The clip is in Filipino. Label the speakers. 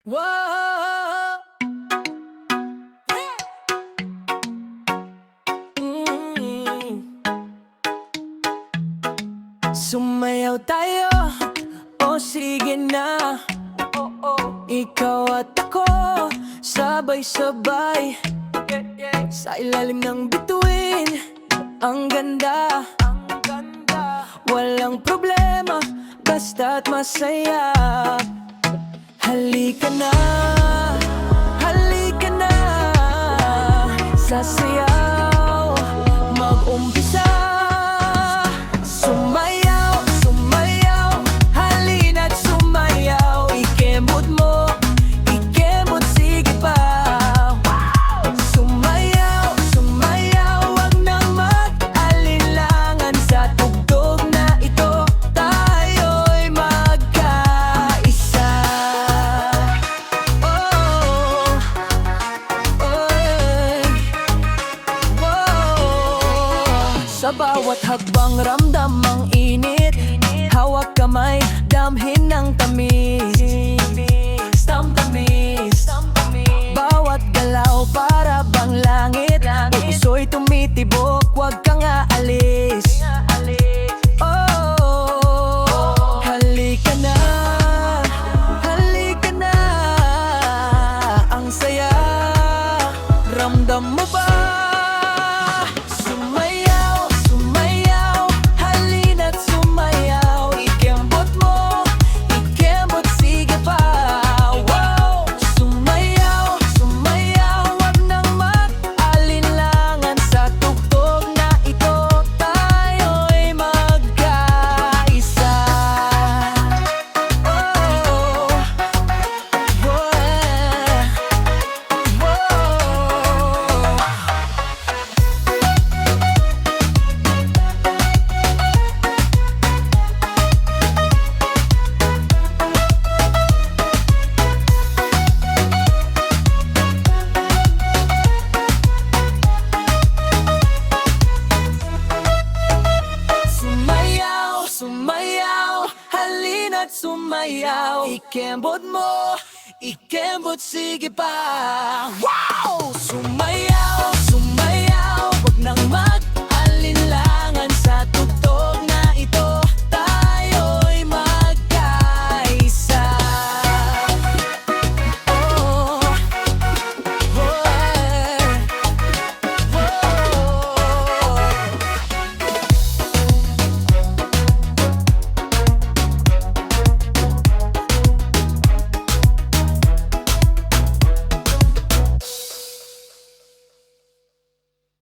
Speaker 1: Whoa. Sumayaw tayo, o sige na. Ikaw at ako, sabay-sabay sa ilalim ng bituin. Ang ganda, walang problema, basta't masaya. Halika na, halika na, sasayaw, mag-umpisa. Sumayaw, sumayaw, halina't sumayaw. Ikembot mo, ikembot, sige pa. Sumayaw, sumayaw, wag nang mag-alinlangan. Sa tugtog na ito, tayo'y magkaisa. Oh, oy, wow. Sa bawat hakbang ramdam ang init, hawak kamay, damhin ng tamis, tamis. Bawat galaw para bang langit, puso'y tumitibok, wag kang aalis. Oh, halika na, halika na. Ang saya, ramdam mo ba? Sumayaw, sumayaw, halina't sumayaw. Ikembot mo, ikembot, sige pa. Wow! Sumayaw, sumayaw, wag nang mag-alinlangan. Sa tugtog na ito, tayo'y magkaisa. Oh, boy. Sumayaw, sumayaw, halina't sumayaw. Ikembot mo, ikembot, sige pa. Wow! Sumayaw,